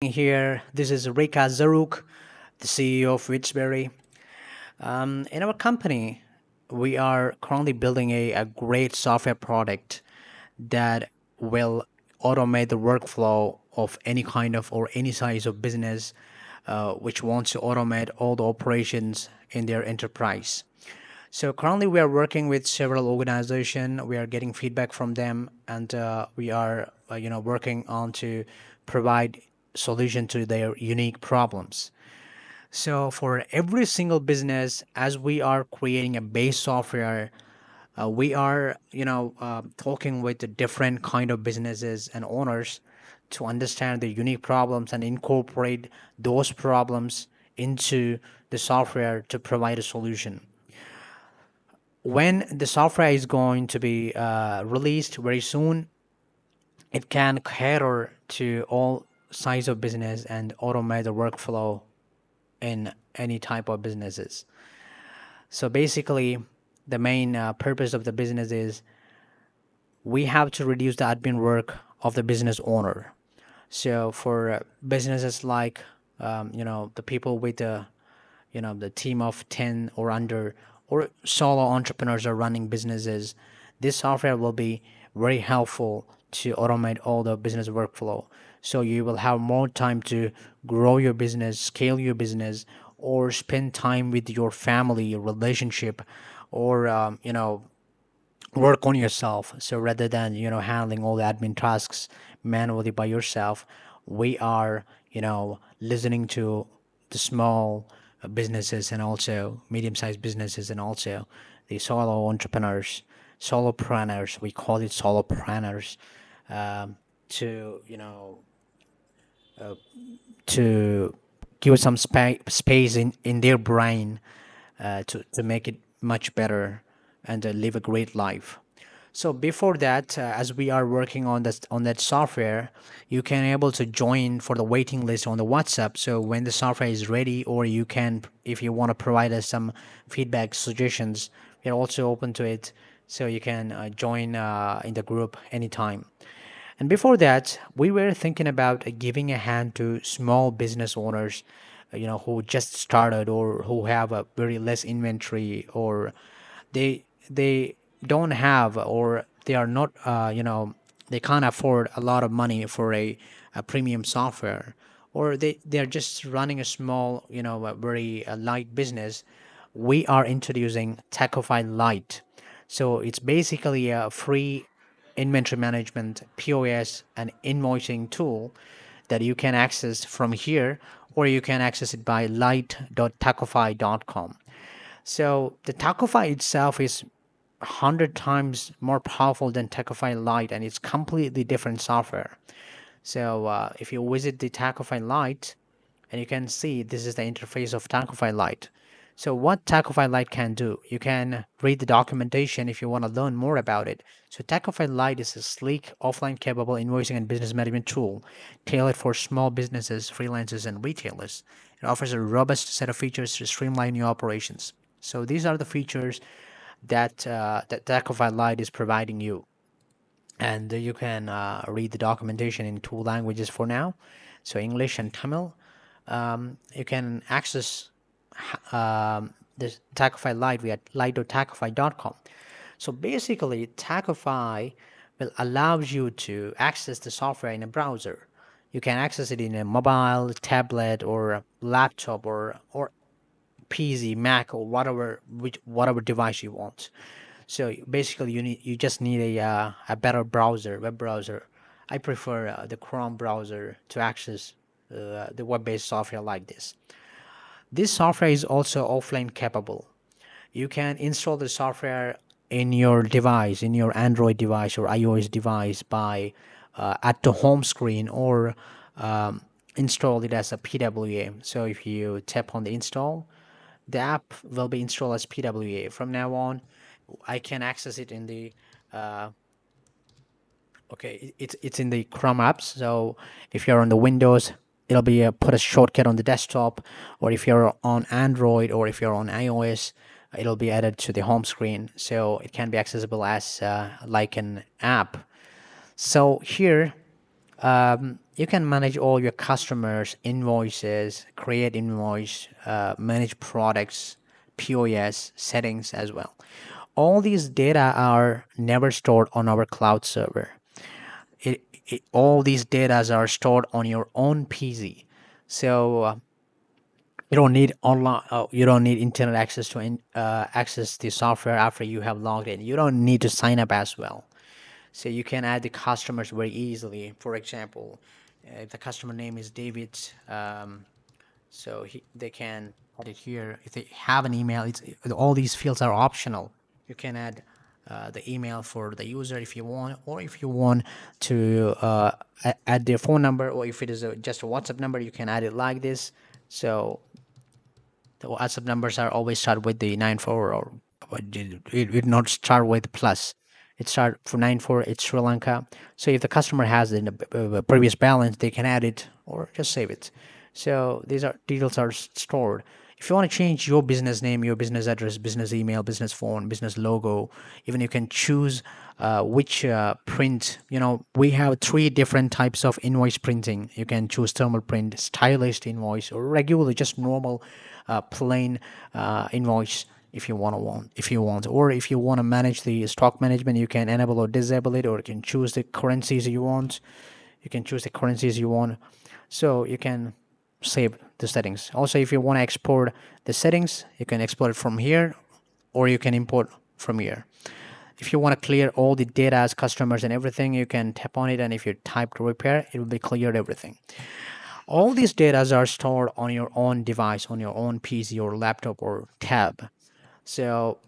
Here. This is Rika Zaruk, the CEO of Witsberry. In our company, we are currently building a great software product that will automate the workflow of any kind of or any size of business which wants to automate all the operations in their enterprise. So currently, we are working with several organizations. We are getting feedback from them, and we are, working on to provide solution to their unique problems. So for every single business, as we are creating a base software, we are, talking with the different kind of businesses and owners to understand the unique problems and incorporate those problems into the software to provide a solution. When the software is going to be released very soon, it can cater to all size of business and automate the workflow in any type of businesses. So basically, the main purpose of the business is we have to reduce the admin work of the business owner. So for businesses like the people with the team of 10 or under, or solo entrepreneurs are running businesses, this software will be very helpful to automate all the business workflow. So you will have more time to grow your business, scale your business, or spend time with your family, your relationship, or work on yourself. So rather than handling all the admin tasks manually by yourself, we are listening to the small businesses and also medium-sized businesses and also the solo entrepreneurs, solopreneurs. We call it solopreneurs, to to give some space in their brain to make it much better and live a great life. So before that, as we are working on this on that software, you can able to join for the waiting list on the WhatsApp. So when the software is ready, or you can, if you want to provide us some feedback, suggestions, we're also open to it. So you can join in the group anytime. And before that, we were thinking about giving a hand to small business owners, who just started or who have a very less inventory, or they don't have, or they are not, they can't afford a lot of money for a premium software, or they are just running a small, a very light business. We are introducing Takkufy Lite. So it's basically a free inventory management, POS, and invoicing tool that you can access from here, or you can access it by light.takkufy.com. So the Takkufy itself is 100 times more powerful than Takkufy Lite, and it's completely different software. So if you visit the Takkufy Lite, and you can see this is the interface of Takkufy Lite. So what Takkufy Lite can do, you can read the documentation if you want to learn more about it. So Takkufy Lite is a sleek, offline capable invoicing and business management tool tailored for small businesses, freelancers, and retailers. It offers a robust set of features to streamline your operations. So these are the features that Takkufy Lite is providing you. And you can read the documentation in two languages for now, so English and Tamil. You can access this Takkufy Lite via light.takkufy.com. So basically, Takkufy will allow you to access the software in a browser. You can access it in a mobile, tablet, or a laptop, or PC, Mac, or whatever device you want. So basically, you just need a better browser, web browser. I prefer the Chrome browser to access the web-based software like this. This software is also offline capable. You can install the software in your device, in your Android device or iOS device by at the home screen, or install it as a PWA. So if you tap on the install, the app will be installed as PWA. From now on, I can access it in the it's in the Chrome apps. So if you're on the Windows, it'll be put a shortcut on the desktop, or if you're on Android or if you're on iOS, it'll be added to the home screen. So it can be accessible as like an app. So here You can manage all your customers' invoices, create invoice, manage products, POS settings as well. All these data are never stored on our cloud server. All these data are stored on your own PC. So you don't need online. You don't need internet access to access the software after you have logged in. You don't need to sign up as well. So you can add the customers very easily. For example, if the customer name is David, they can add it here. If they have an email, all these fields are optional. You can add the email for the user if you want, or if you want to add their phone number, or if it is just a WhatsApp number, you can add it like this. So the WhatsApp numbers are always start with the 94, or it not start with plus. It start for 94. It's Sri Lanka. So if the customer has in the previous balance, they can add it or just save it. So these are details are stored. If you want to change your business name, your business address, business email, business phone, business logo, even you can choose which print. We have three different types of invoice printing. You can choose thermal print, stylized invoice, or regular, just normal, plain invoice. If you want, or if you want to manage the stock management, you can enable or disable it, or you can choose the currencies you want. So you can save the settings. Also, if you want to export the settings, you can export it from here, or you can import from here. If you want to clear all the data as customers and everything, you can tap on it, and if you type to repair, it will be cleared everything. All these data are stored on your own device, on your own PC or laptop or tab. So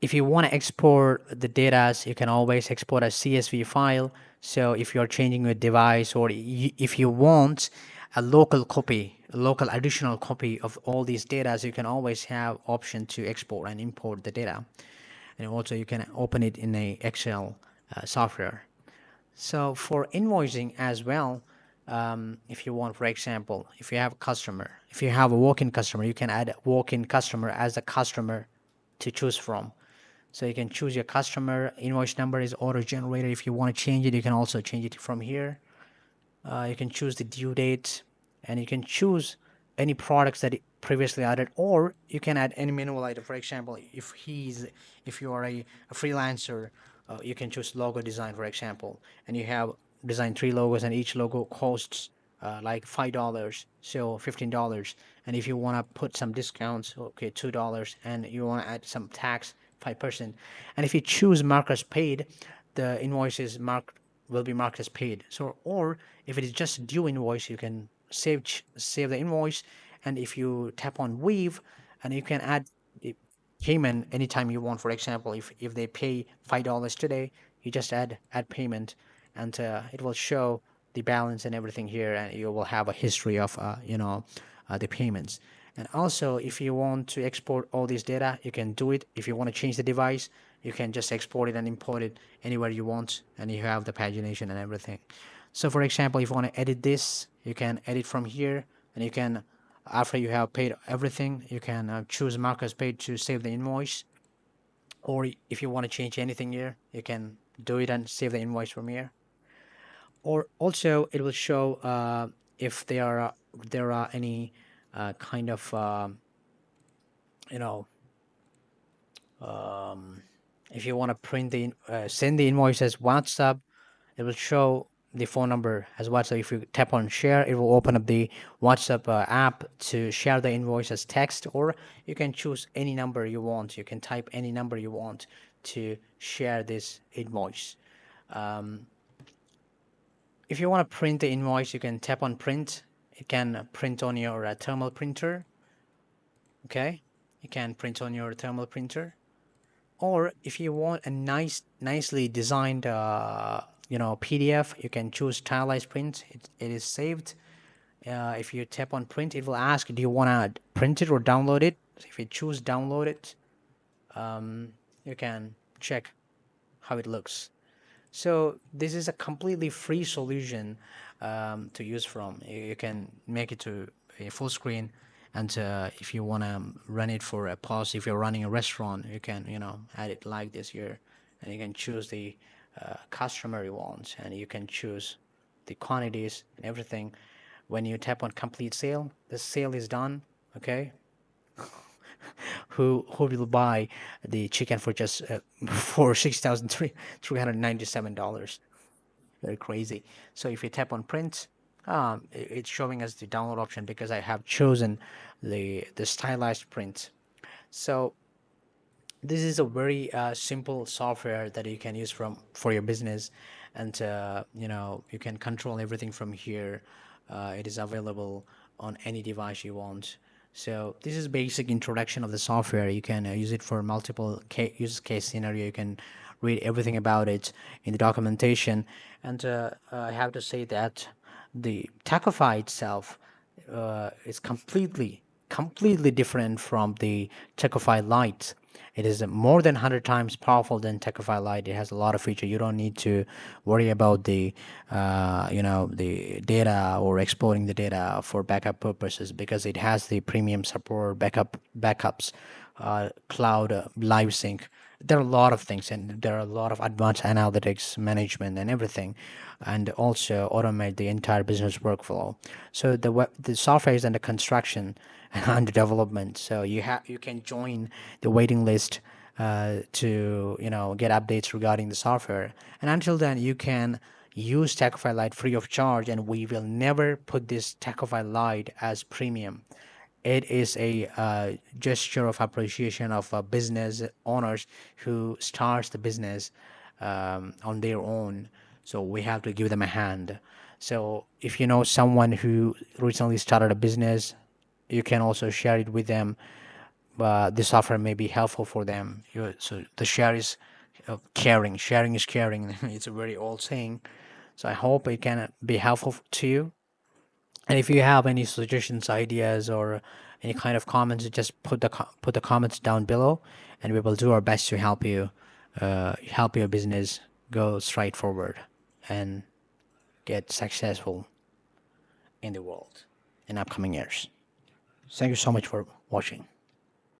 if you want to export the data, you can always export a CSV file. So if you're changing your device, or if you want a local copy, a local additional copy of all these data, you can always have option to export and import the data. And also you can open it in a Excel software. So for invoicing as well, if you want, for example, if you have a customer, if you have a walk-in customer, you can add a walk-in customer as a customer to choose from. So you can choose your customer. Invoice number is auto-generated. If you want to change it, you can also change it from here. You can choose the due date, and you can choose any products that it previously added, or you can add any manual item. For example, if you are a freelancer, you can choose logo design, for example, and you have designed three logos, and each logo costs like $5, so $15. And if you want to put some discounts, okay, $2, and you want to add some tax, 5%. And if you choose mark as paid, the invoice is marked will be marked as paid. So, or if it is just due invoice, you can save the invoice, and if you tap on Weave, and you can add the payment anytime you want. For example, if they pay $5 today, you just add payment, and it will show the balance and everything here, and you will have a history of the payments. And also, if you want to export all this data, you can do it. If you want to change the device, you can just export it and import it anywhere you want, and you have the pagination and everything. So, for example, if you want to edit this, you can edit from here, and you can, after you have paid everything, you can choose mark as paid to save the invoice. Or if you want to change anything here, you can do it and save the invoice from here. Or also, it will show if there are any kind of you know if you want to send the invoice as WhatsApp, it will show the phone number as WhatsApp. If you tap on share, it will open up the WhatsApp app to share the invoice as text, or you can choose any number you want. You can type any number you want to share this invoice. If you want to print the invoice, you can tap on print. It can print on your thermal printer. Okay, you can print on your thermal printer. Or if you want a nicely designed PDF, you can choose stylized print. It is saved. If you tap on print, it will ask, do you want to print it or download it? So if you choose download it, you can check how it looks. So this is a completely free solution to use from. You can make it to a full screen, and if you want to run it for a pause, if you're running a restaurant, you can add it like this here, and you can choose the customer you want, and you can choose the quantities and everything. When you tap on complete sale, the sale is done. Okay, who will buy the chicken for just for $6,397? Very crazy. So if you tap on print, it's showing us the download option because I have chosen the stylized print. So this is a very simple software that you can use for your business, and you can control everything from here. It is available on any device you want. So this is basic introduction of the software. You can use it for multiple use case scenario. You can read everything about it in the documentation, and I have to say that the Takkufy itself is completely different from the Takkufy Lite. It is more than 100 times powerful than Takkufy Lite. It has a lot of features. You don't need to worry about the data or exporting the data for backup purposes because it has the premium support, backups, cloud live sync. There are a lot of things, and there are a lot of advanced analytics management and everything, and also automate the entire business workflow. So the software is under construction and under development. So you can join the waiting list to get updates regarding the software. And until then, you can use Takkufy Lite free of charge, and we will never put this Takkufy Lite as premium. It is a gesture of appreciation of business owners who starts the business on their own. So we have to give them a hand. So if you know someone who recently started a business, you can also share it with them. The software may be helpful for them. So the share is caring. Sharing is caring. It's a very old saying. So I hope it can be helpful to you. And if you have any suggestions, ideas, or any kind of comments, just put the comments down below, and we will do our best to help you, help your business go straight forward and get successful in the world in upcoming years. Thank you so much for watching.